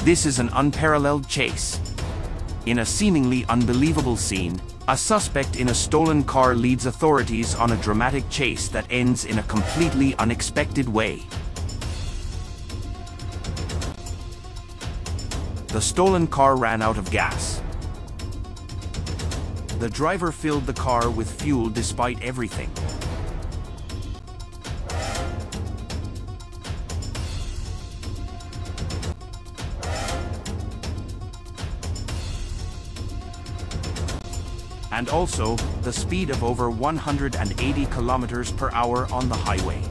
This is an unparalleled chase. In a seemingly unbelievable scene, a suspect in a stolen car leads authorities on a dramatic chase that ends in a completely unexpected way. The stolen car ran out of gas. The driver filled the car with fuel despite everything. And also, the speed of over 180 kilometers per hour on the highway.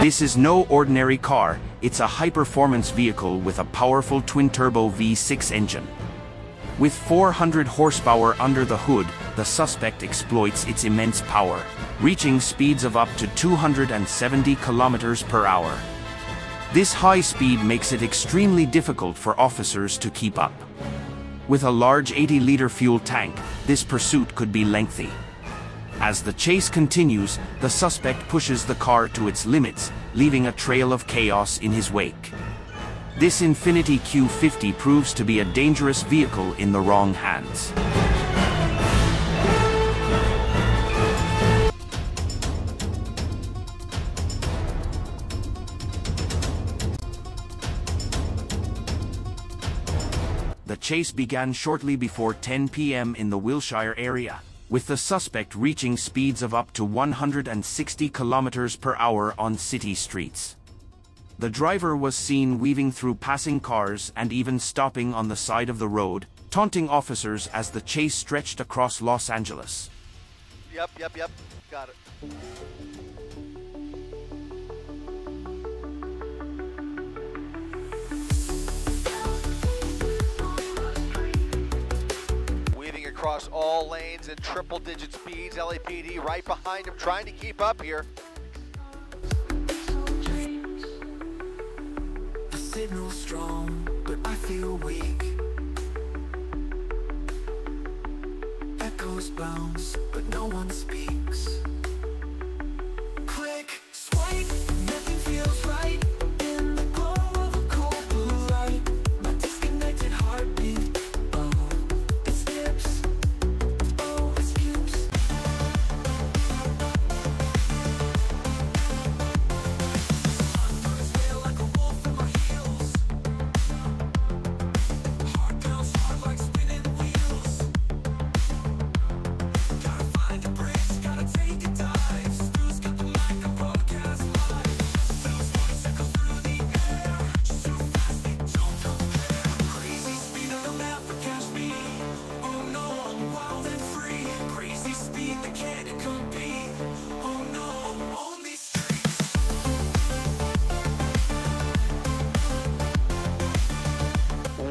This is no ordinary car, it's a high-performance vehicle with a powerful twin-turbo V6 engine. With 400 horsepower under the hood, the suspect exploits its immense power, reaching speeds of up to 270 kilometers per hour. This high speed makes it extremely difficult for officers to keep up. With a large 80-liter fuel tank, this pursuit could be lengthy. As the chase continues, the suspect pushes the car to its limits, leaving a trail of chaos in his wake. This Infiniti Q50 proves to be a dangerous vehicle in the wrong hands. The chase began shortly before 10 p.m. in the Wilshire area, with the suspect reaching speeds of up to 160 kilometers per hour on city streets. The driver was seen weaving through passing cars and even stopping on the side of the road, taunting officers as the chase stretched across Los Angeles. Yep. Got it. Across all lanes in triple-digit speeds. LAPD right behind him, trying to keep up here. The signal's strong, but I feel weak. Echoes bounce, but no one speaks. Click, swipe, nothing feels right. In the glow of a cold blue light, my disconnected heartbeat.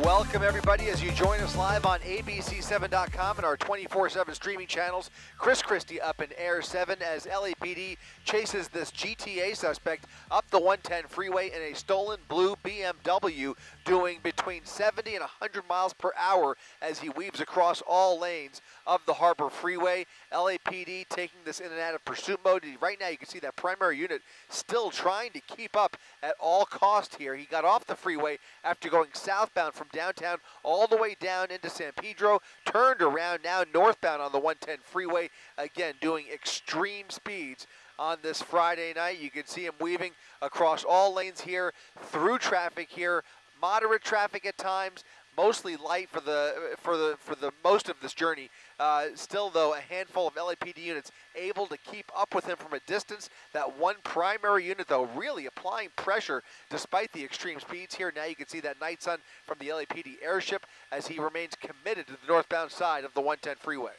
Welcome everybody as you join us live on abc7.com and our 24/7 streaming channels. Chris Christie up in Air 7 as LAPD chases this GTA suspect up the 110 freeway in a stolen blue BMW, doing between 70 and 100 miles per hour as he weaves across all lanes of the Harbor Freeway. LAPD taking this in and out of pursuit mode. Right now you can see that primary unit still trying to keep up at all cost here. He got off the freeway after going southbound from downtown all the way down into San Pedro, turned around now northbound on the 110 freeway, again doing extreme speeds on this Friday night. You can see him weaving across all lanes here, through traffic here, moderate traffic at times, mostly light for the most of this journey. Still though, a handful of LAPD units able to keep up with him from a distance. That one primary unit though really applying pressure despite the extreme speeds here. Now you can see that night sun from the LAPD airship as he remains committed to the northbound side of the 110 freeway.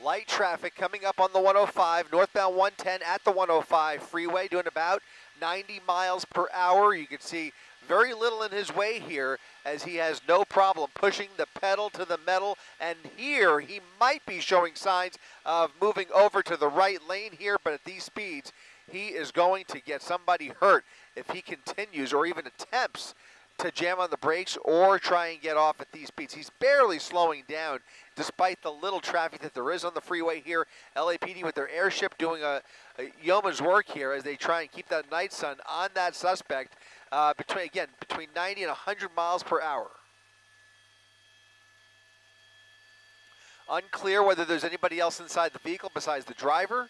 Light traffic coming up on the 105, northbound 110 at the 105 freeway, doing about 90 miles per hour. You can see very little in his way here, as he has no problem pushing the pedal to the metal. And here he might be showing signs of moving over to the right lane here, but at these speeds, he is going to get somebody hurt if he continues or even attempts to jam on the brakes or try and get off at these speeds. He's barely slowing down despite the little traffic that there is on the freeway here. LAPD with their airship doing a yeoman's work here as they try and keep that night sun on that suspect between 90 and 100 miles per hour. Unclear whether there's anybody else inside the vehicle besides the driver.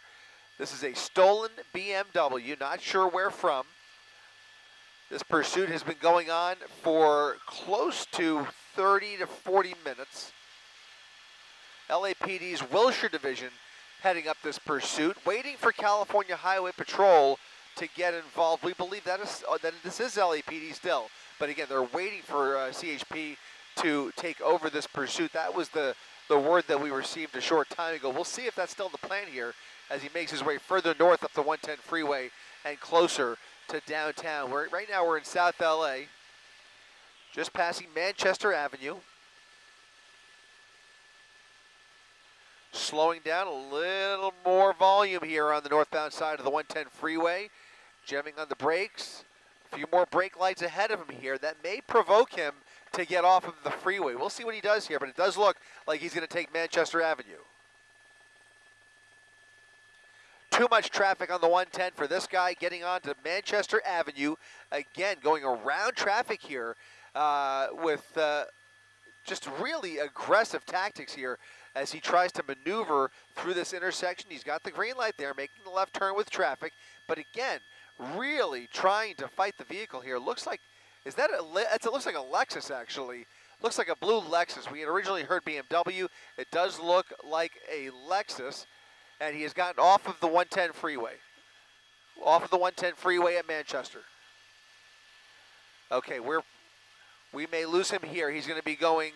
This is a stolen BMW, not sure where from. This pursuit has been going on for close to 30 to 40 minutes. LAPD's Wilshire division heading up this pursuit, waiting for California Highway Patrol to get involved. We believe that this is LAPD still, but again, they're waiting for CHP to take over this pursuit. That was the word that we received a short time ago. We'll see if that's still the plan here as he makes his way further north up the 110 freeway and closer to downtown. Right now we're in South LA, just passing Manchester Avenue. Slowing down a little more volume here on the northbound side of the 110 freeway. Jamming on the brakes. A few more brake lights ahead of him here. That may provoke him to get off of the freeway. We'll see what he does here, but it does look like he's going to take Manchester Avenue. Too much traffic on the 110 for this guy getting onto Manchester Avenue. Again, going around traffic here with just really aggressive tactics here as he tries to maneuver through this intersection. He's got the green light there, making the left turn with traffic, but again, really trying to fight the vehicle here. Looks like, it looks like a Lexus actually. Looks like a blue Lexus. We had originally heard BMW. It does look like a Lexus, and he has gotten off of the 110 freeway. Off of the 110 freeway at Manchester. Okay, we may lose him here. He's going to be going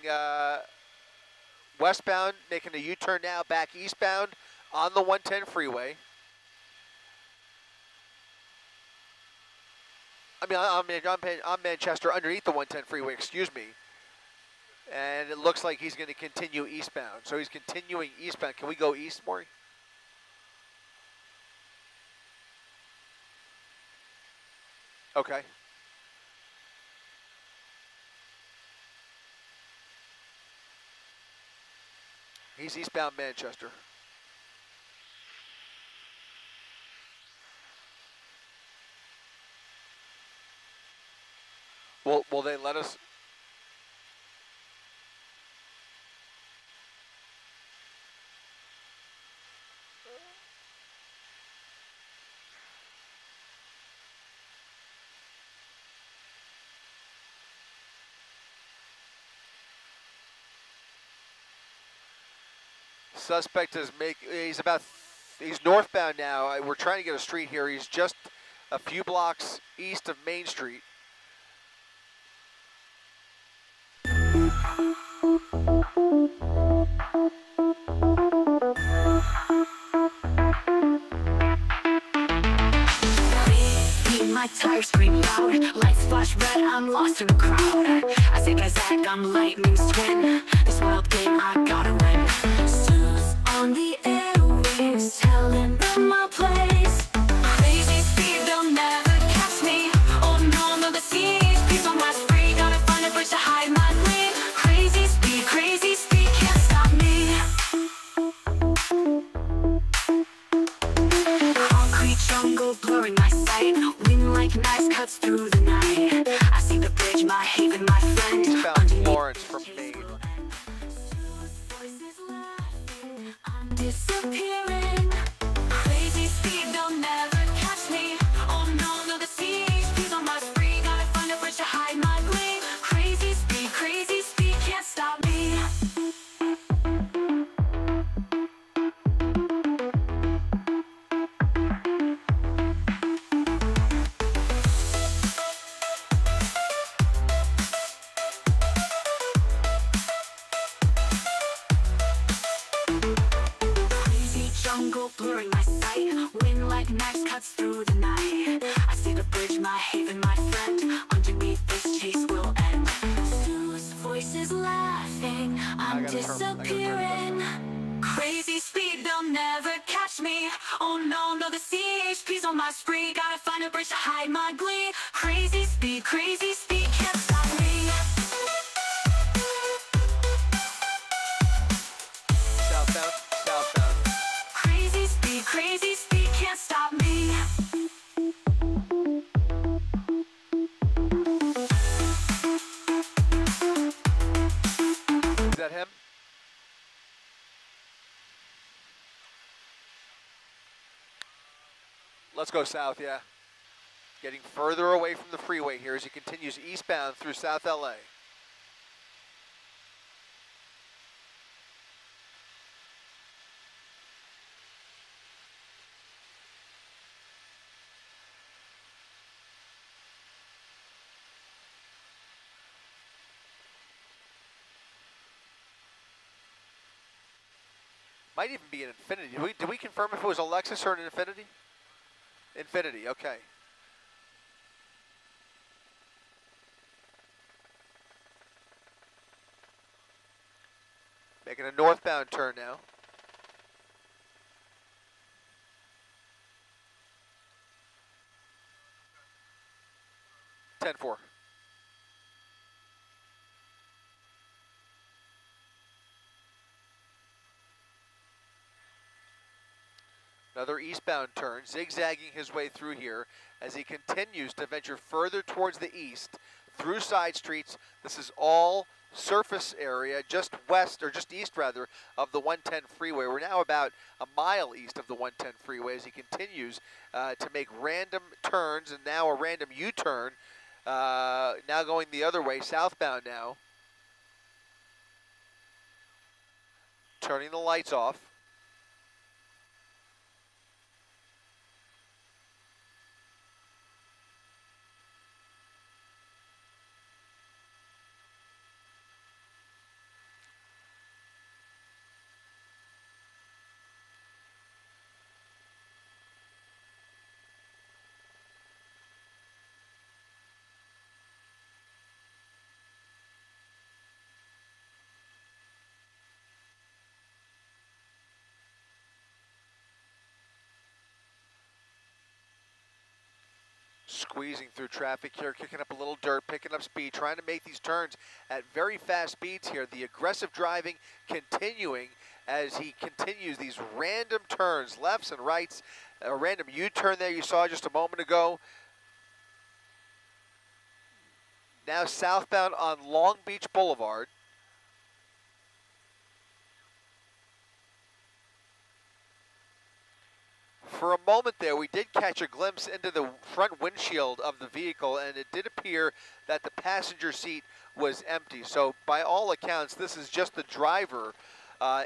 westbound, making a U-turn now, back eastbound on the 110 freeway. I mean, I'm Manchester, underneath the 110 freeway, excuse me. And it looks like he's going to continue eastbound. So he's continuing eastbound. Can we go east, Maury? Okay. He's eastbound Manchester. Will they let us? Suspect is he's northbound now. We're trying to get a street here. He's just a few blocks east of Main Street. My tires scream loud, lights flash red, I'm lost in the crowd. I say Bazak, I'm lightning's twin. This wild game, I gotta win. Suits on the airwaves, telling them my place. Crazy speed, they'll never catch me. Oh no, the seas, please don't last free. Gotta find a bridge to hide my lane. Crazy speed, can't stop me. Concrete jungle blurring my sight. Wind like knives cuts through the night. I see the bridge, my haven, my friend. Eastbound Lawrence from Maine. cuts through the night. I see the bridge, my haven, my friend. Underneath this chase will end. Sue's voice is laughing, I'm disappearing. Crazy speed, they'll never catch me. Oh no, no, the CHP's on my spree. Gotta find a bridge to hide my glee. Crazy speed, can't stop me. Southbound, southbound. Crazy speed, can't stop me. Is that him? Let's go south, yeah. Getting further away from the freeway here as he continues eastbound through South LA. Might even be an Infiniti. Did we confirm if it was a Lexus or an Infiniti? Infiniti, okay. Making a northbound turn now. 10-4. Another eastbound turn, zigzagging his way through here as he continues to venture further towards the east through side streets. This is all surface area just west, or just east rather, of the 110 freeway. We're now about a mile east of the 110 freeway as he continues to make random turns, and now a random U-turn, now going the other way, southbound now. Turning the lights off. Squeezing through traffic here, kicking up a little dirt, picking up speed, trying to make these turns at very fast speeds here. The aggressive driving continuing as he continues these random turns, lefts and rights. A random U-turn there you saw just a moment ago. Now southbound on Long Beach Boulevard. For a moment there, we did catch a glimpse into the front windshield of the vehicle, and it did appear that the passenger seat was empty. So by all accounts, this is just the driver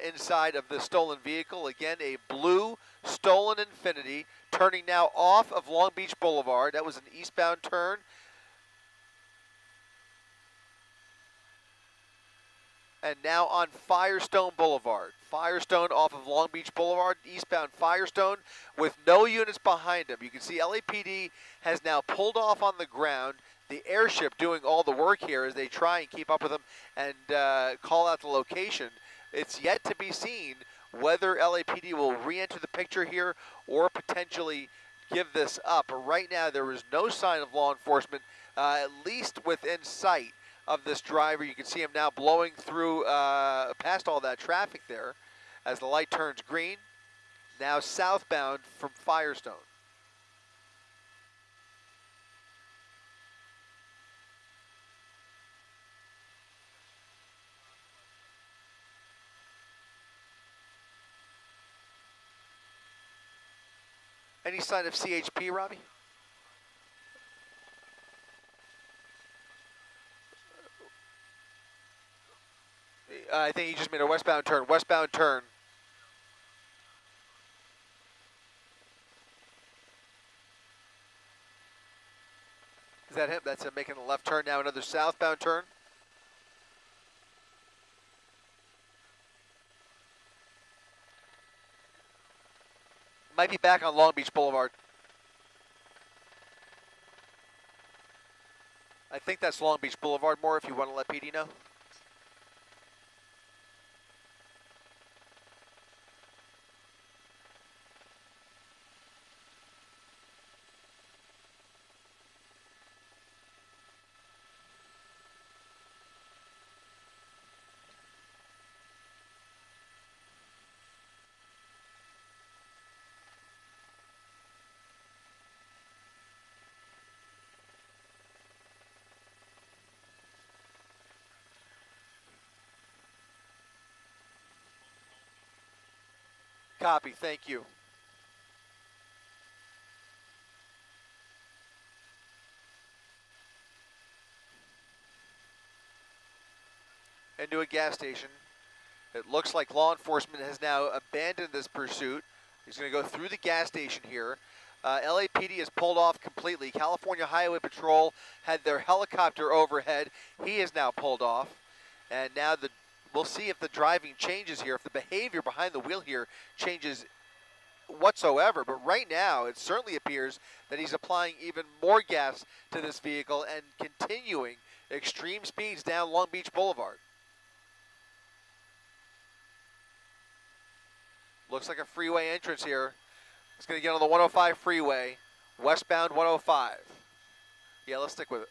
inside of the stolen vehicle. Again, a blue stolen Infiniti, turning now off of Long Beach Boulevard. That was an eastbound turn. And now on Firestone Boulevard. Firestone off of Long Beach Boulevard, eastbound Firestone, with no units behind him. You can see LAPD has now pulled off on the ground. The airship doing all the work here as they try and keep up with him and call out the location. It's yet to be seen whether LAPD will re-enter the picture here or potentially give this up. Right now, there is no sign of law enforcement, at least within sight of this driver. You can see him now blowing through past all that traffic there as the light turns green. Now southbound from Firestone. Any sign of CHP, Robbie? I think he just made a westbound turn. Westbound turn. Is that him? That's him making a left turn now. Another southbound turn. Might be back on Long Beach Boulevard. I think that's Long Beach Boulevard more, if you want to let PD know. Copy, thank you. Into a gas station. It looks like law enforcement has now abandoned this pursuit. He's going to go through the gas station here. LAPD has pulled off completely. California Highway Patrol had their helicopter overhead. He is now pulled off. And now we'll see if the driving changes here, if the behavior behind the wheel here changes whatsoever. But right now, it certainly appears that he's applying even more gas to this vehicle and continuing extreme speeds down Long Beach Boulevard. Looks like a freeway entrance here. It's going to get on the 105 freeway, westbound 105. Yeah, let's stick with it.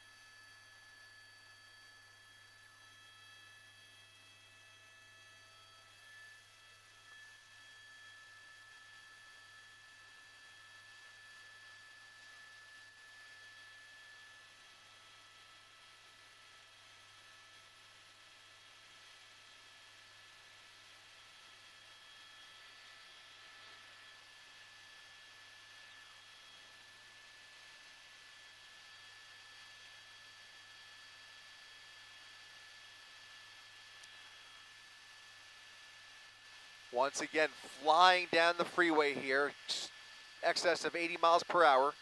Once again, flying down the freeway here, excess of 80 miles per hour.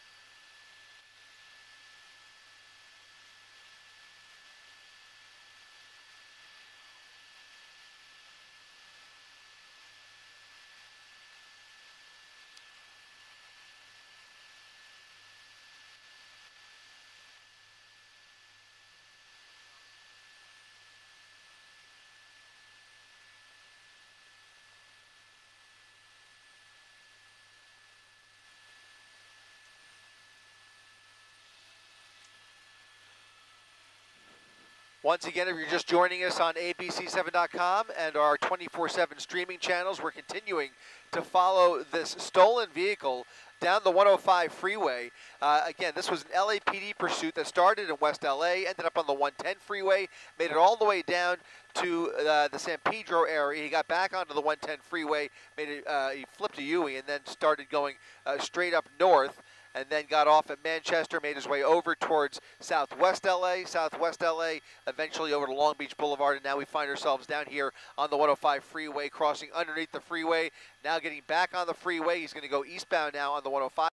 Once again, if you're just joining us on abc7.com and our 24/7 streaming channels, we're continuing to follow this stolen vehicle down the 105 freeway. Again, this was an LAPD pursuit that started in West LA, ended up on the 110 freeway, made it all the way down to the San Pedro area. He got back onto the 110 freeway, he flipped a U-ey and then started going straight up north, and then got off at Manchester, made his way over towards southwest LA, eventually over to Long Beach Boulevard, and now we find ourselves down here on the 105 freeway, crossing underneath the freeway, now getting back on the freeway. He's going to go eastbound now on the 105.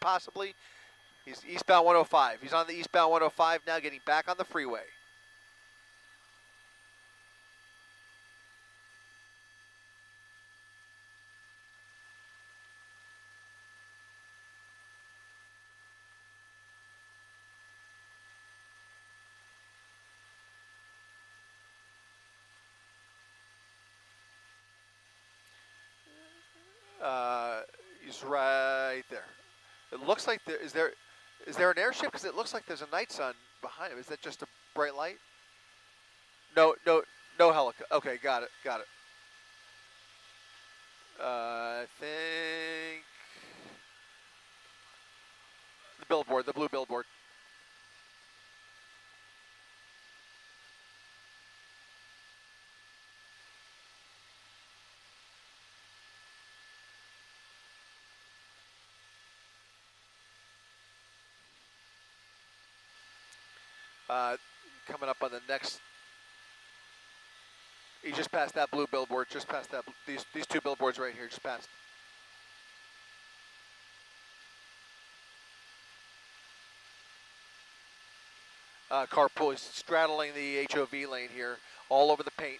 Possibly. He's eastbound 105. He's on the eastbound 105 now, getting back on the freeway. He's right there. It looks like is there an airship? Because it looks like there's a night sun behind him. Is that just a bright light? No helicopter. Okay, got it. I think the billboard, the blue billboard. Coming up on the next, he just passed that blue billboard, just past that, these two billboards right here, just passed. Carpool is straddling the HOV lane here, all over the paint.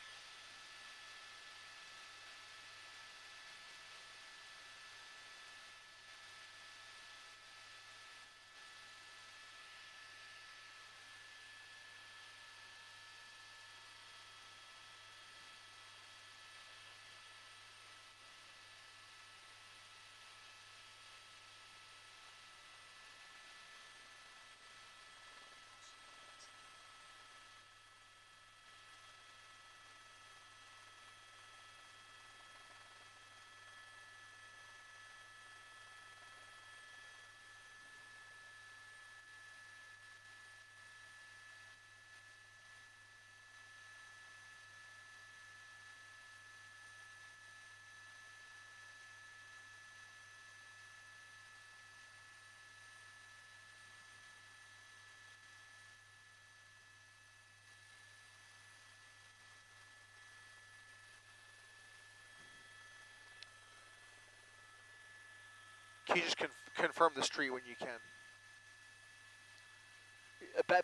Can you just confirm the street when you can?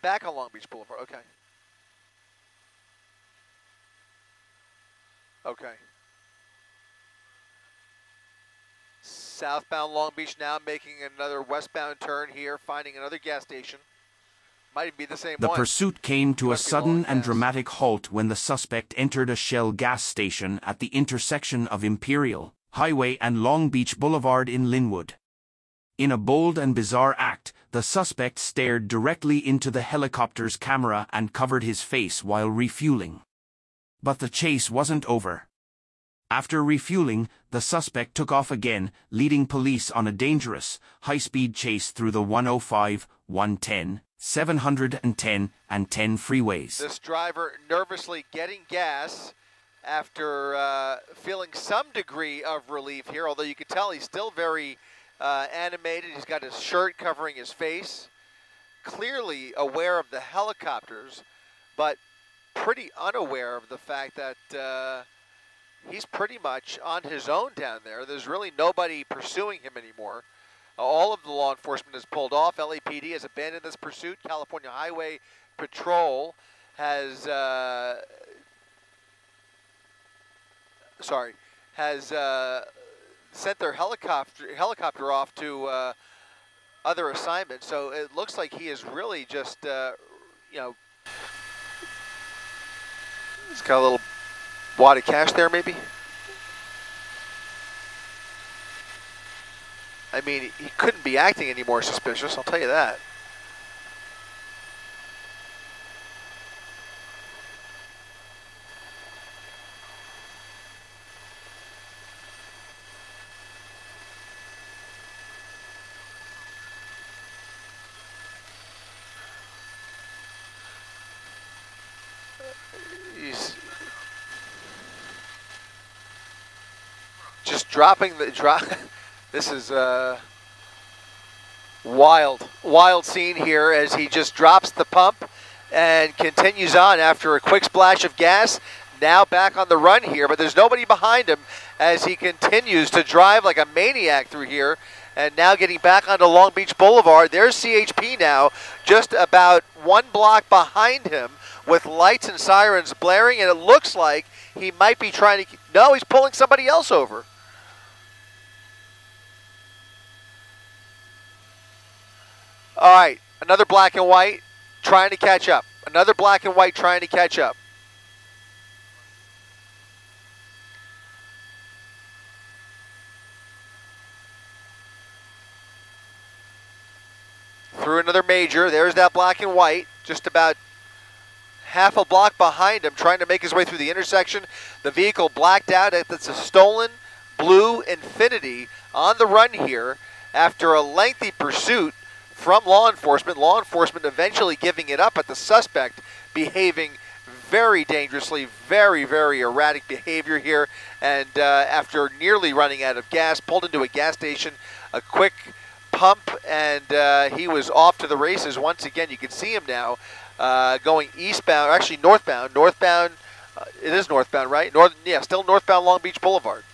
Back on Long Beach Boulevard. Okay. Okay. Southbound Long Beach now making another westbound turn here, finding another gas station. Might be the same The one. pursuit came to a Must be low sudden on and gas. dramatic halt when the suspect entered a Shell gas station at the intersection of Imperial Highway and Long Beach Boulevard in Linwood. In a bold and bizarre act, the suspect stared directly into the helicopter's camera and covered his face while refueling. But the chase wasn't over. After refueling, the suspect took off again, leading police on a dangerous, high-speed chase through the 105, 110, 710, and 10 freeways. This driver nervously getting gas after feeling some degree of relief here, although you can tell he's still very animated. He's got his shirt covering his face, clearly aware of the helicopters, but pretty unaware of the fact that he's pretty much on his own down there. There's really nobody pursuing him anymore. All of the law enforcement has pulled off. LAPD has abandoned this pursuit. California Highway Patrol has sent their helicopter off to other assignments. So it looks like he is really just, he's got a little wad of cash there, maybe. I mean, he couldn't be acting any more suspicious, I'll tell you that. He's just dropping the drop. This is a wild scene here as he just drops the pump and continues on after a quick splash of gas. Now back on the run here, but there's nobody behind him as he continues to drive like a maniac through here. And now getting back onto Long Beach Boulevard. There's CHP now just about one block behind him with lights and sirens blaring, and it looks like he might be trying to, no, he's pulling somebody else over. All right, another black and white trying to catch up. Another black and white trying to catch up. Through another major. There's that black and white, just about half a block behind him, trying to make his way through the intersection. The vehicle blacked out. It's a stolen blue Infiniti on the run here after a lengthy pursuit from law enforcement. Law enforcement eventually giving it up, but the suspect behaving very dangerously, very, very erratic behavior here. And after nearly running out of gas, pulled into a gas station, a quick pump, and he was off to the races. Once again, you can see him now going eastbound, or actually northbound. Northbound, it is northbound, right? Still northbound Long Beach Boulevard.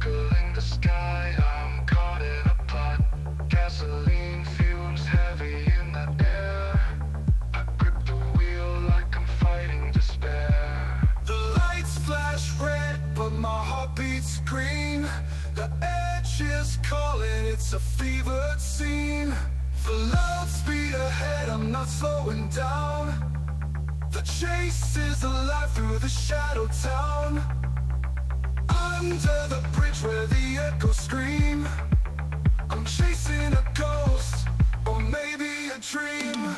circling the sky. I'm caught in a pot. Gasoline fumes heavy in the air. I grip the wheel like I'm fighting despair. The lights flash red, but my heart beats green. The edge is calling, it's a fevered scene. The loud speed ahead, I'm not slowing down. The chase is alive through the shadow town. Under the bridge where the echoes scream. I'm chasing a ghost, or maybe a dream.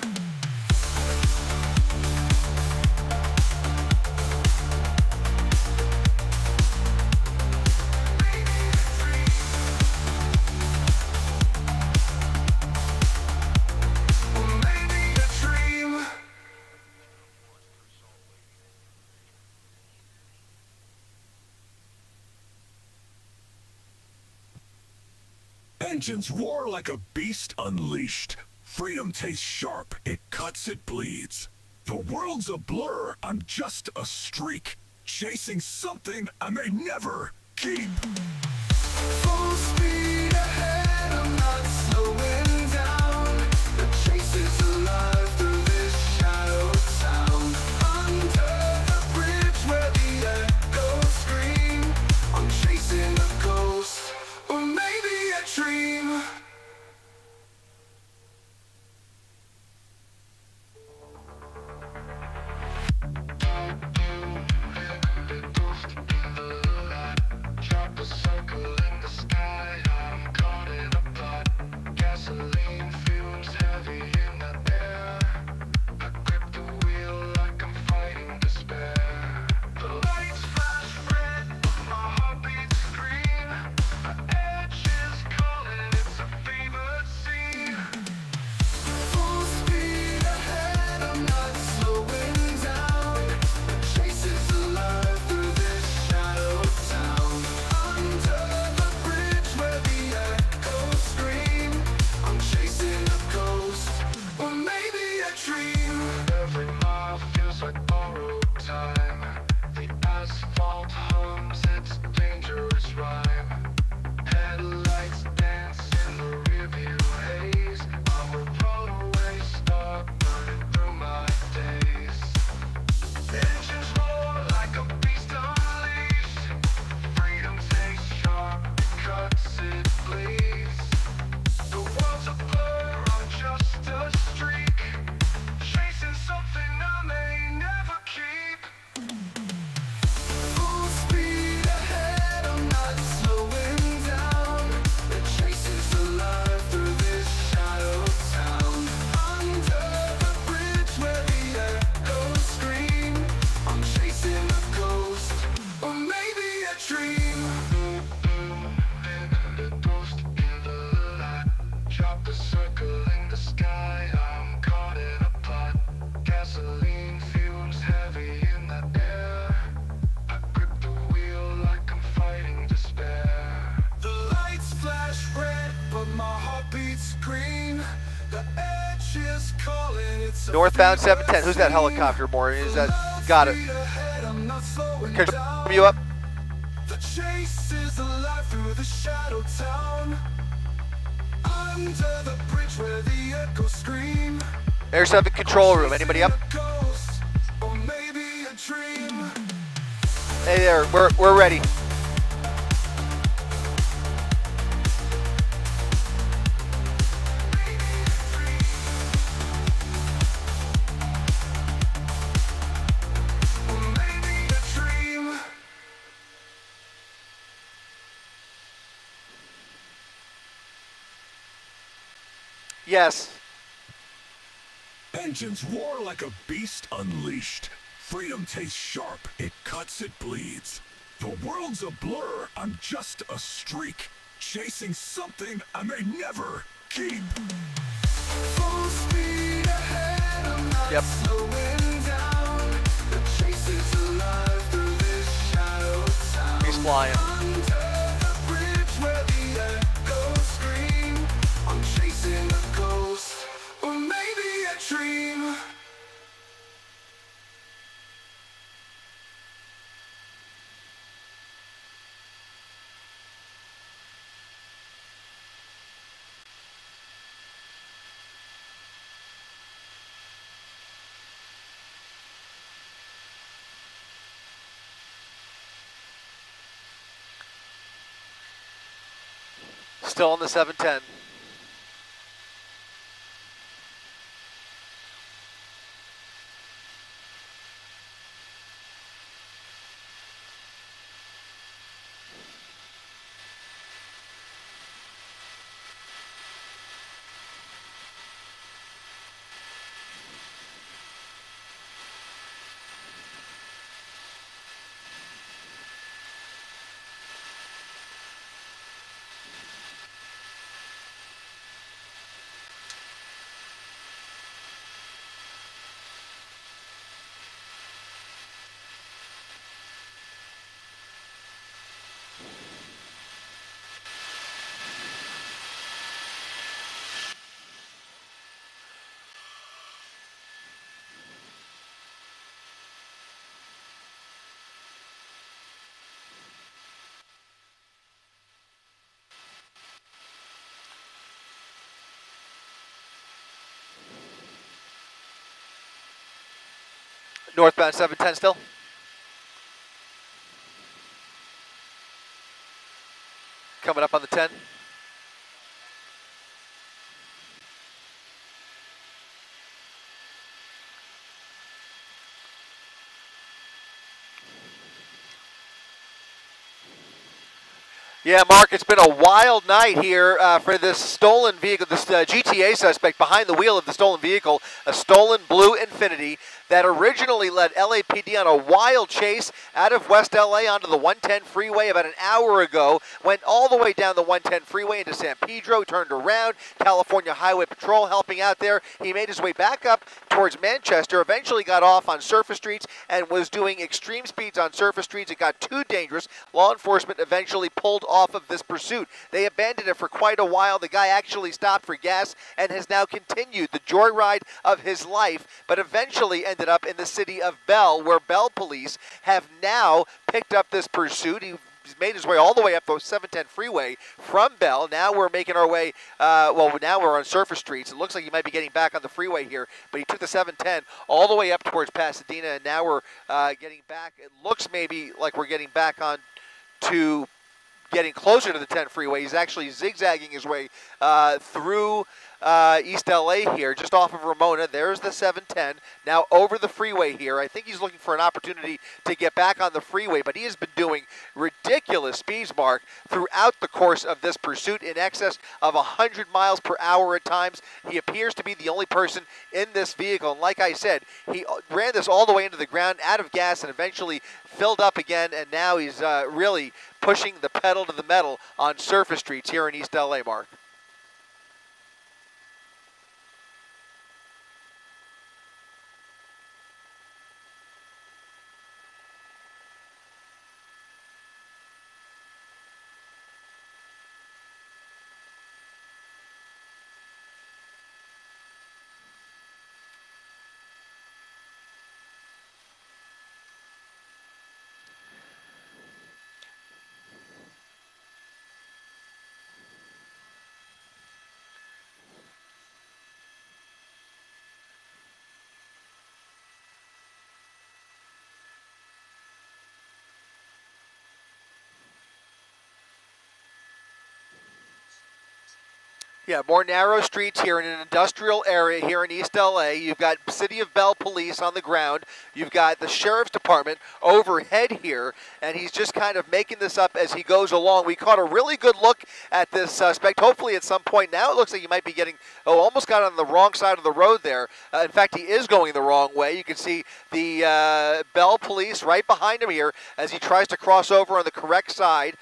Engines roar like a beast unleashed. Freedom tastes sharp, it cuts, it bleeds. The world's a blur, I'm just a streak. Chasing something I may never keep. Full speed ahead, I'm not slowing down. The chase is alive through this shadow town. Under the bridge where the echoes scream. I'm chasing a ghost, or maybe a dream. Drop a circle in the sky. I'm caught in a pot. Gasoline fumes heavy in the air. I grip the wheel like I'm fighting despair. The lights flash red, but my heart beats green. The edge is calling, it's a fevered scene. Full speed ahead, I'm not slowing down. The chase is alive through this shadow town. Under the bridge where the echoes scream. I'm chasing a ghost, or maybe a dream. Every mile feels like borrowed time. The asphalt hums its dangerous rhyme. Headlights dance in the rearview haze. I'm a runaway star burning through my days. Engines roar like a beast unleashed. Freedom tastes sharp, it cuts, it bleeds. The world's a blur, I'm just a streak. Chasing something I may never keep. Full speed ahead, I'm not slowing down. The chase is alive through this shadow town. Under the bridge where the echoes scream. I'm chasing a ghost, or maybe a dream. A ghost in the light. Drop a circle in the sky. I'm caught in a pot. Gasoline fumes heavy in the air. I grip the wheel like I'm fighting despair. The lights flash red, but my heart beats green. The edge is calling, it's a Northbound fevered 710. Who's that scene. helicopter, Maureen? Is The that? loud Got it. speed ahead, I'm not slowing Can down. you up? The chase is alive through the shadow town. Under the bridge where the echoes scream. Air 7 control room. Anybody up? A ghost, or maybe a dream. Hey there. We're ready. Or maybe a dream. Yes. Engines roar like a beast unleashed. Freedom tastes sharp, it cuts, it bleeds. The world's a blur, I'm just a streak. Chasing something I may never keep. Full speed ahead, I'm not Yep. slowing down. The chase is alive through this shadow town. He's flying. Under the bridge where the echoes scream. I'm chasing a ghost, or maybe a dream. Still on the 710. Northbound 710 still. Coming up on the 10. Yeah, Mark, it's been a wild night here for this stolen vehicle, this GTA suspect behind the wheel of the stolen vehicle, a stolen blue Infiniti that originally led LAPD on a wild chase out of West LA onto the 110 freeway about an hour ago, went all the way down the 110 freeway into San Pedro, turned around, California Highway Patrol helping out there. He made his way back up towards Manchester, eventually got off on surface streets and was doing extreme speeds on surface streets. It got too dangerous. Law enforcement eventually pulled off of this pursuit. They abandoned it for quite a while. The guy actually stopped for gas and has now continued the joyride of his life, but eventually ended up in the city of Bell, where Bell police have now picked up this pursuit. He's made his way all the way up the 710 freeway from Bell. Now we're making our way, well, now we're on surface streets. It looks like he might be getting back on the freeway here, but he took the 710 all the way up towards Pasadena, and now we're getting back. It looks maybe like we're getting back on to getting closer to the 10 freeway. He's actually zigzagging his way through East LA here, just off of Ramona. There's the 710, now over the freeway here. I think he's looking for an opportunity to get back on the freeway, but he has been doing ridiculous speeds, Mark, throughout the course of this pursuit, in excess of 100 miles per hour at times. He appears to be the only person in this vehicle, and like I said, he ran this all the way into the ground, out of gas, and eventually filled up again, and now he's really pushing the pedal to the metal on surface streets here in East LA, Mark. Yeah, more narrow streets here in an industrial area here in East LA. You've got City of Bell police on the ground. You've got the Sheriff's Department overhead here, and he's just kind of making this up as he goes along. We caught a really good look at this suspect. Hopefully at some point now it looks like he might be getting, almost got on the wrong side of the road there. In fact, he is going the wrong way. You can see the Bell police right behind him here as he tries to cross over on the correct side.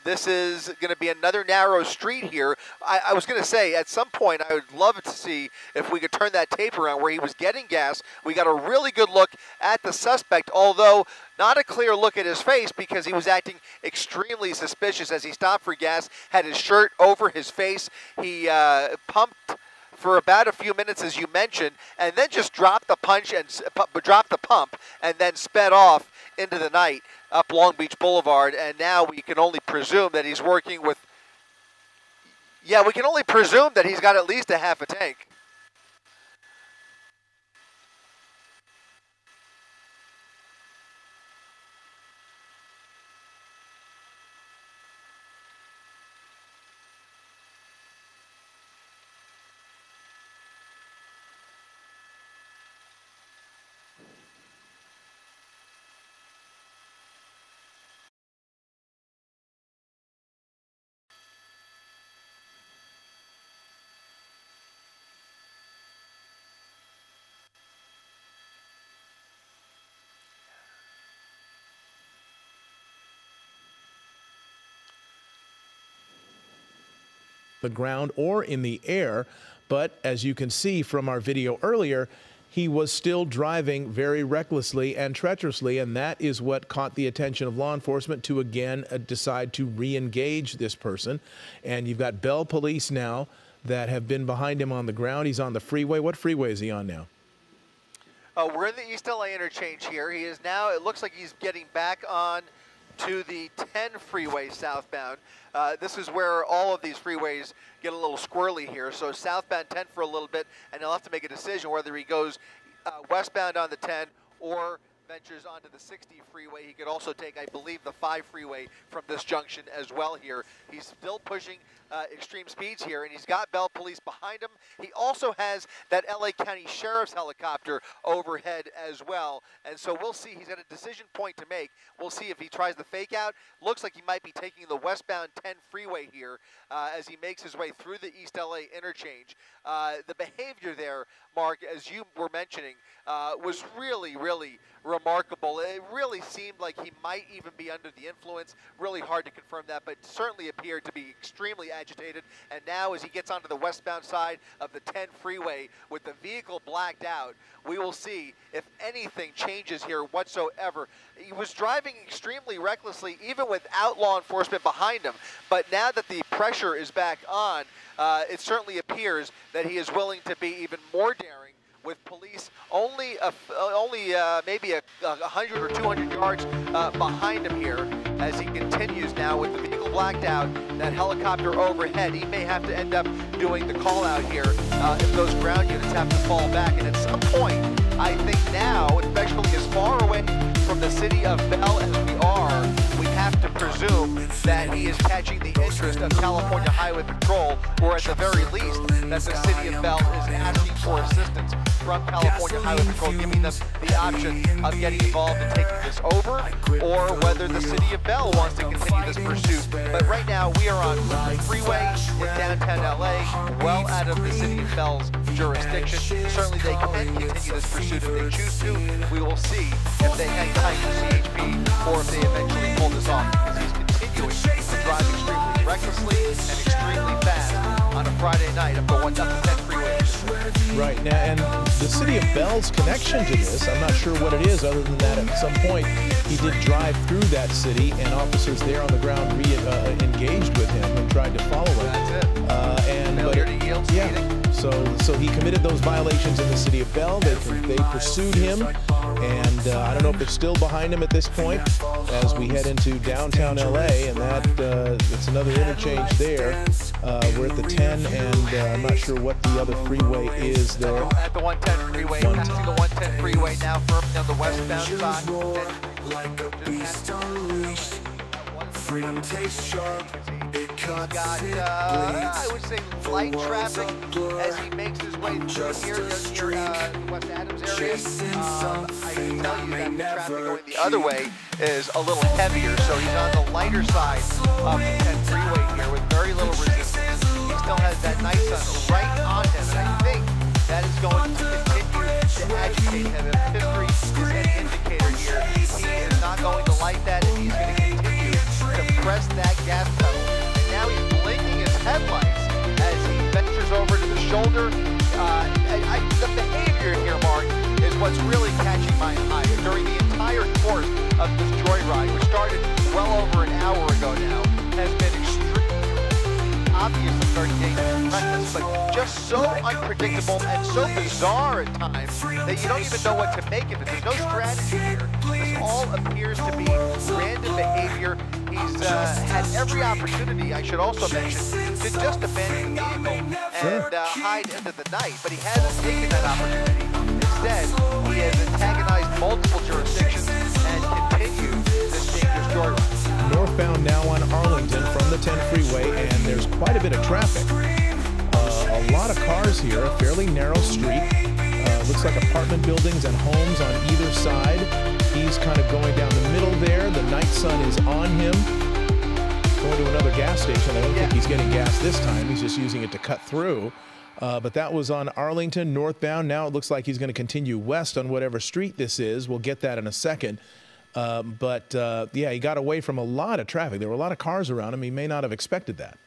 This is going to be another narrow street here. I was going to say, at some point, I would love to see if we could turn that tape around where he was getting gas. We got a really good look at the suspect, although not a clear look at his face because he was acting extremely suspicious as he stopped for gas, had his shirt over his face. He pumped for about a few minutes, as you mentioned, and then just dropped the punch and dropped the pump and then sped off into the night up Long Beach Boulevard. And now we can only presume that he's working with, yeah, we can only presume that he's got at least a half a tank. the ground or in the air. But as you can see from our video earlier, he was still driving very recklessly and treacherously, and that is what caught the attention of law enforcement to again decide to re-engage this person. And you've got Bell police now that have been behind him on the ground. He's on the freeway. What freeway is he on now? We're in the East LA interchange here. He is now, it looks like he's getting back on to the 10 freeway southbound. This is where all of these freeways get a little squirrely here. So southbound 10 for a little bit, and he'll have to make a decision whether he goes westbound on the 10 or ventures onto the 60 freeway. He could also take, I believe, the 5 freeway from this junction as well here. He's still pushing extreme speeds here, and he's got Bell police behind him. He also has that LA County Sheriff's helicopter overhead as well. And so we'll see. He's got a decision point to make. We'll see if he tries the fake out. Looks like he might be taking the westbound 10 freeway here as he makes his way through the East LA interchange. The behavior there, Mark, as you were mentioning, was really, really remarkable. It really seemed like he might even be under the influence. Really hard to confirm that, but certainly appeared to be extremely agitated. And now as he gets onto the westbound side of the 10 freeway with the vehicle blacked out, we will see if anything changes here whatsoever. He was driving extremely recklessly even without law enforcement behind him. But now that the pressure is back on, it certainly appears that he is willing to be even more daring, with police only maybe 100 or 200 yards behind him here as he continues now with the vehicle blacked out, that helicopter overhead. He may have to end up doing the call out here if those ground units have to fall back. And at some point, I think now, especially as far away from the city of Bell as we are, we have to presume that he is catching the interest of California Highway Patrol, or at the very least, that the city of Bell is asking for assistance from California Highway Patrol, giving them the option of getting involved and taking this over, or whether the city of Bell wants to continue this pursuit. But right now, we are on the freeway in downtown LA, well out of the city of Bell's jurisdiction. Certainly they can continue this pursuit if they choose to. We will see if they hang tight to CHP or if they eventually pull this off, because he's continuing to drive extremely recklessly and extremely fast on a Friday night up the 10 freeway. Right, now, and the city of Bell's connection to this, I'm not sure what it is, other than that at some point he did drive through that city and officers there on the ground engaged with him and tried to follow him. That's it. Failure to yield speeding. So he committed those violations in the city of Bell. They pursued him, and I don't know if they're still behind him at this point as we head into downtown LA, and that it's another interchange there. We're at the 10, and I'm not sure what the other freeway is there. At the 110 freeway, passing the 110 freeway now firmly on the westbound side. Like a beast unleashed, freedom tastes sharp. It cuts, I would say light traffic as he makes his way through here near West Adams area. I can tell you that the traffic going the other way is a little heavier, so he's on the lighter side of the 10 freeway here with very little resistance. He still has that night sun right on him, and I think that is going to continue to agitate him. If history is any indicator here, he is not going to like that, and he's going to continue to press that gas pedal. And now he's blinking his headlights as he ventures over to the shoulder. The behavior here, Mark, is what's really catching my eye. During the entire course of this joyride, which started well over an hour ago now, has been extremely obviously very dangerous and reckless, but just so unpredictable and so bizarre at times that you don't even know what to make of it. There's no strategy here. This all appears to be random behavior. He's had every opportunity, I should also mention, to just abandon the vehicle and hide into the night, but he hasn't taken that opportunity. Instead, he has antagonized multiple jurisdictions and continued this dangerous joyride. Northbound now on Arlington from the 10 freeway, and there's quite a bit of traffic. A lot of cars here, a fairly narrow street. Looks like apartment buildings and homes on either side. He's kind of going down the middle there. The night sun is on him. Going to another gas station. I don't think he's getting gas this time. He's just using it to cut through. But that was on Arlington, northbound. Now it looks like he's going to continue west on whatever street this is. We'll get that in a second. Yeah, he got away from a lot of traffic. There were a lot of cars around him. He may not have expected that.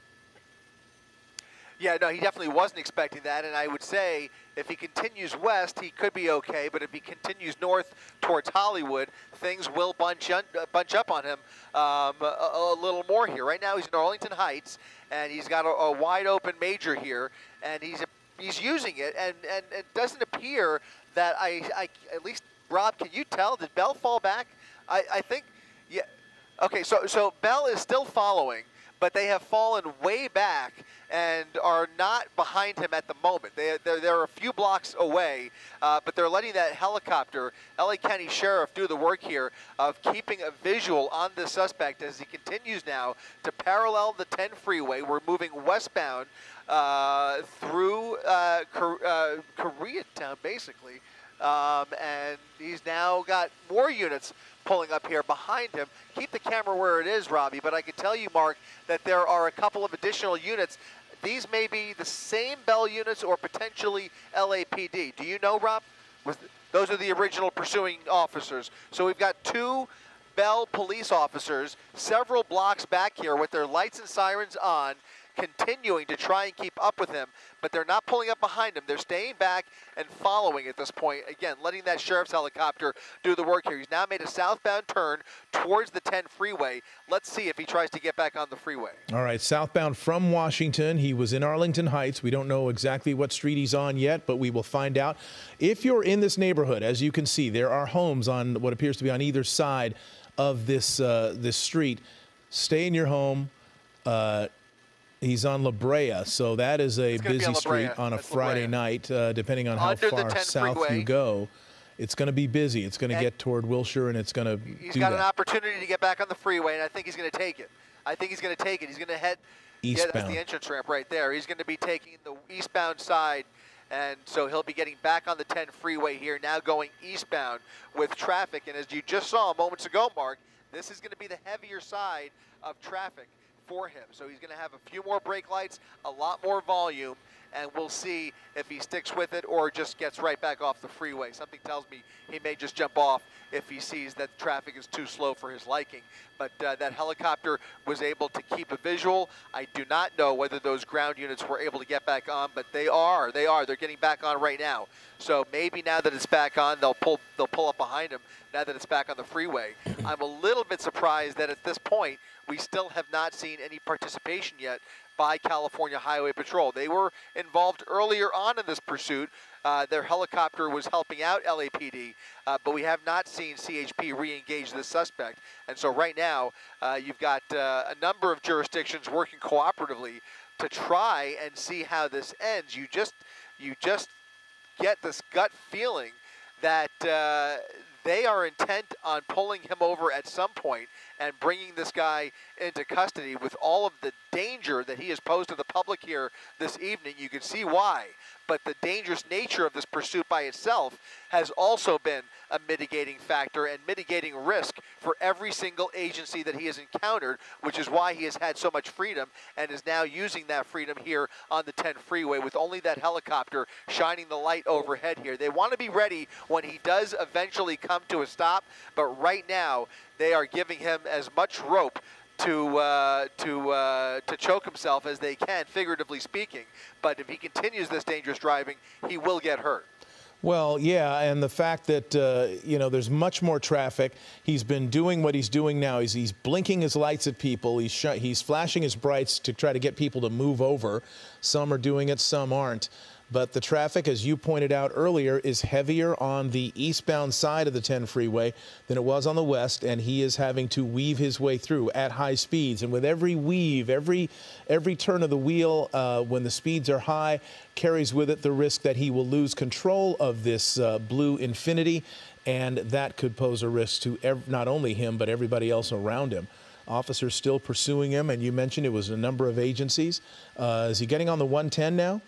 Yeah, no, he definitely wasn't expecting that, and I would say if he continues west, he could be okay, but if he continues north towards Hollywood, things will bunch up on him a little more here. Right now he's in Arlington Heights, and he's got a wide open major here, and he's using it, and it doesn't appear that I at least, Rob, can you tell, did Bell fall back? I think, yeah, okay, so Bell is still following, but they have fallen way back and are not behind him at the moment. They're a few blocks away, but they're letting that helicopter, LA County Sheriff, do the work here of keeping a visual on the suspect as he continues now to parallel the 10 freeway. We're moving westbound through Koreatown, basically, and he's now got more units pulling up here behind him. Keep the camera where it is, Robbie, but I can tell you, Mark, that there are a couple of additional units. These may be the same Bell units or potentially LAPD. Do you know, Rob? Those are the original pursuing officers. So we've got 2 Bell police officers several blocks back here with their lights and sirens on, continuing to try and keep up with him, but they're not pulling up behind him. They're staying back and following at this point. Again, letting that sheriff's helicopter do the work here. He's now made a southbound turn towards the 10 freeway. Let's see if he tries to get back on the freeway. All right, southbound from Washington. He was in Arlington Heights. We don't know exactly what street he's on yet, but we will find out. If you're in this neighborhood, as you can see, there are homes on what appears to be on either side of this street. Stay in your home. He's on La Brea, so that is a busy street on a Friday night, depending on how far south you go. It's going to be busy. It's going to get toward Wilshire, and it's going to He's got an opportunity to get back on the freeway, and I think he's going to take it. He's going to head eastbound. Yeah, that's the entrance ramp right there. He's going to be taking the eastbound side, and so he'll be getting back on the 10 freeway here, now going eastbound with traffic. And as you just saw moments ago, Mark, this is going to be the heavier side of traffic for him. So he's going to have a few more brake lights, a lot more volume, and we'll see if he sticks with it or just gets right back off the freeway. Something tells me he may just jump off if he sees that traffic is too slow for his liking. But that helicopter was able to keep a visual. I do not know whether those ground units were able to get back on, but they are. They're getting back on right now. So maybe now that it's back on, they'll pull up behind him now that it's back on the freeway. I'm a little bit surprised that at this point we still have not seen any participation yet by California Highway Patrol. They were involved earlier on in this pursuit. Their helicopter was helping out LAPD, but we have not seen CHP re-engage this suspect. And so right now, you've got a number of jurisdictions working cooperatively to try and see how this ends. You just get this gut feeling that they are intent on pulling him over at some point and bringing this guy into custody with all of the danger that he has posed to the public here this evening. You can see why. But the dangerous nature of this pursuit by itself has also been a mitigating factor and mitigating risk for every single agency that he has encountered, which is why he has had so much freedom and is now using that freedom here on the 10 freeway with only that helicopter shining the light overhead here. They want to be ready when he does eventually come to a stop, but right now they are giving him as much rope to choke himself as they can, figuratively speaking. But if he continues this dangerous driving, he will get hurt. Well, yeah, and the fact that, there's much more traffic. He's been doing what he's doing now. He's blinking his lights at people. He's flashing his brights to try to get people to move over. Some are doing it, some aren't. But the traffic, as you pointed out earlier, is heavier on the eastbound side of the 10 freeway than it was on the west, and he is having to weave his way through at high speeds. And with every weave, every turn of the wheel, when the speeds are high, carries with it the risk that he will lose control of this blue Infiniti, and that could pose a risk to not only him, but everybody else around him. Officers still pursuing him, and you mentioned it was a number of agencies. Is he getting on the 110 now?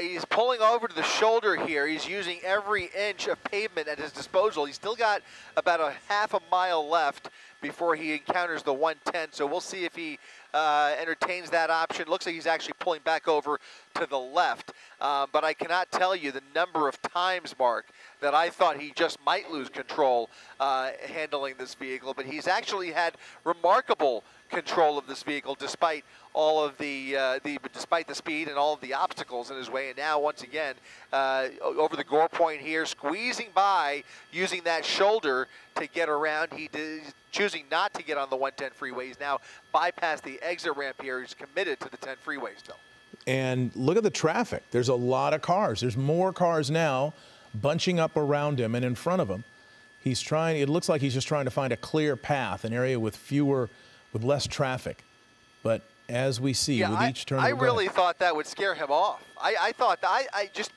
He's pulling over to the shoulder here. He's using every inch of pavement at his disposal. He's still got about a half a mile left before he encounters the 110. So we'll see if he entertains that option. Looks like he's actually pulling back over to the left. But I cannot tell you the number of times, Mark, that I thought he just might lose control handling this vehicle. But he's actually had remarkable control of this vehicle, despite all of despite the speed and all of the obstacles in his way. And now, once again, over the gore point here, squeezing by, using that shoulder to get around. He's choosing not to get on the 110 freeway. He's now bypassed the exit ramp here. He's committed to the 10 freeway still. And look at the traffic. There's a lot of cars. There's more cars now bunching up around him and in front of him. He's trying, it looks like he's just trying to find a clear path, an area with less traffic. But as we see, with each turn, I really thought that would scare him off. I thought that I just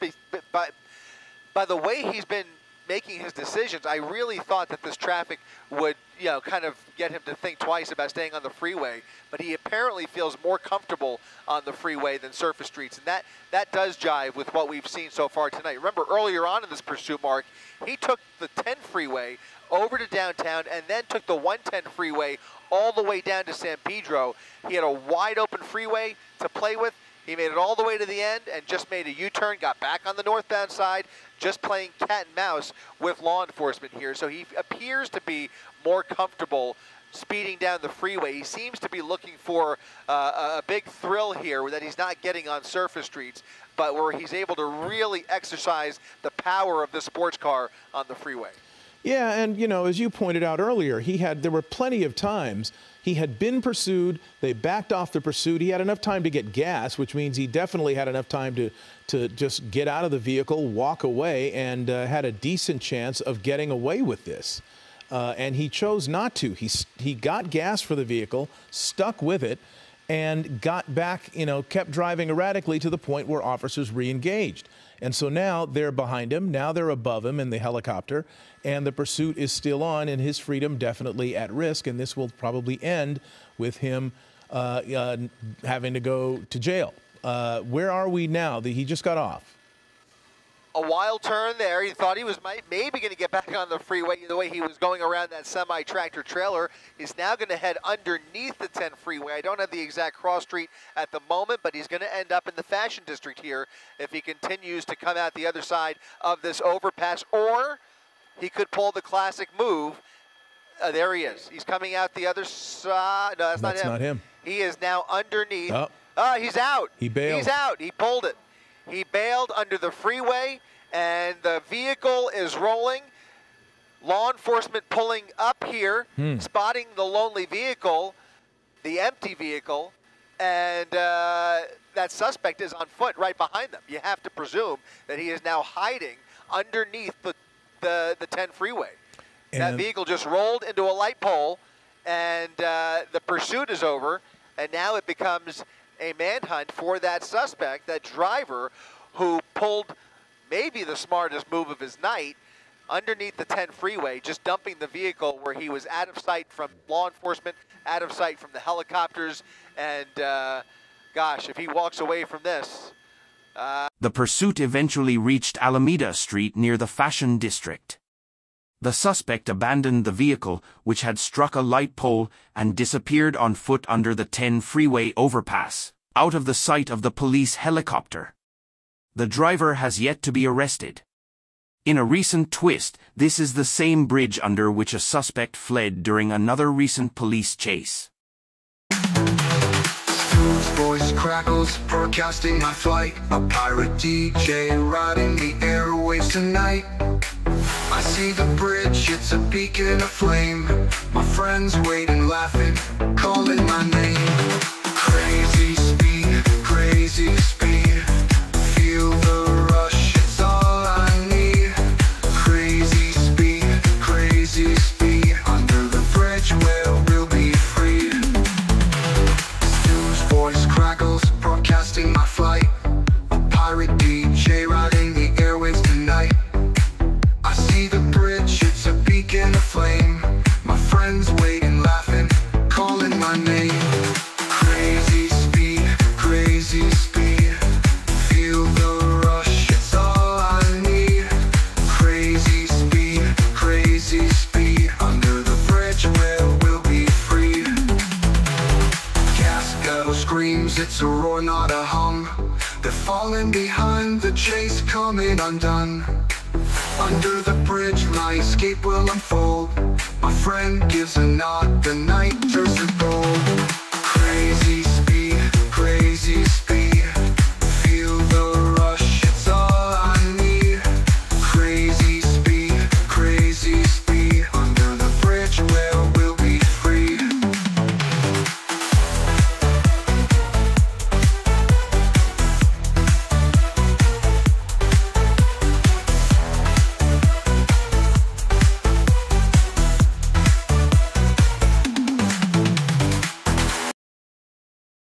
by the way he's been making his decisions, I really thought that this traffic would, kind of get him to think twice about staying on the freeway. But he apparently feels more comfortable on the freeway than surface streets, and that does jive with what we've seen so far tonight. Remember, earlier on in this pursuit, Mark, he took the 10 freeway over to downtown and then took the 110 freeway all the way down to San Pedro. He had a wide open freeway to play with. He made it all the way to the end and just made a U-turn, got back on the northbound side, just playing cat and mouse with law enforcement here. So he appears to be more comfortable speeding down the freeway. He seems to be looking for a big thrill here that he's not getting on surface streets, but where he's able to really exercise the power of the sports car on the freeway. Yeah, and as you pointed out earlier, there were plenty of times he had been pursued, they backed off the pursuit, he had enough time to get gas, which means he definitely had enough time to just get out of the vehicle, walk away, and had a decent chance of getting away with this. And he chose not to. He got gas for the vehicle, stuck with it, and got back, kept driving erratically to the point where officers re-engaged. And so now they're behind him, now they're above him in the helicopter, and the pursuit is still on, and his freedom definitely at risk, and this will probably end with him having to go to jail. Where are we now? He just got off. A wild turn there. He thought he was maybe going to get back on the freeway the way he was going around that semi-tractor trailer. He's now going to head underneath the 10 freeway. I don't have the exact cross street at the moment, but he's going to end up in the Fashion District here if he continues to come out the other side of this overpass, or he could pull the classic move. There he is. He's coming out the other side. No, that's not him. He is now underneath. Oh, he's out. He bailed. He's out. He pulled it. He bailed under the freeway, and the vehicle is rolling. Law enforcement pulling up here, spotting the lonely vehicle, the empty vehicle, and that suspect is on foot right behind them. You have to presume that he is now hiding underneath the 10 freeway. And that vehicle just rolled into a light pole, and the pursuit is over, and now it becomes a manhunt for that suspect, that driver who pulled maybe the smartest move of his night underneath the 10 freeway, just dumping the vehicle where he was out of sight from law enforcement, out of sight from the helicopters, and gosh, if he walks away from this. The pursuit eventually reached Alameda Street near the Fashion District. The suspect abandoned the vehicle, which had struck a light pole, and disappeared on foot under the 10 freeway overpass, out of the sight of the police helicopter. The driver has yet to be arrested. In a recent twist, this is the same bridge under which a suspect fled during another recent police chase. Voice crackles, broadcasting my flight. A pirate DJ riding the airwaves tonight. I see the bridge, it's a beacon of flame. My friends waiting, laughing, calling my name. Crazy speed, crazy speed. Feel the rush, it's all I need. Crazy speed. Under the bridge where we'll be free. Stu's voice crackles, broadcasting my flight. A pirate DJ riding the airwaves tonight. I see the bridge, it's a beacon of flame. My friends waiting, laughing, calling my name. Crazy speed, crazy speed. Feel the rush, it's all I need. Crazy speed. Under the bridge where we'll be free. Gas pedal screams, it's a roar, not a hum. They're falling behind, the chase coming undone. Under the bridge, my escape will unfold. My friend gives a nod, the night turns to gold.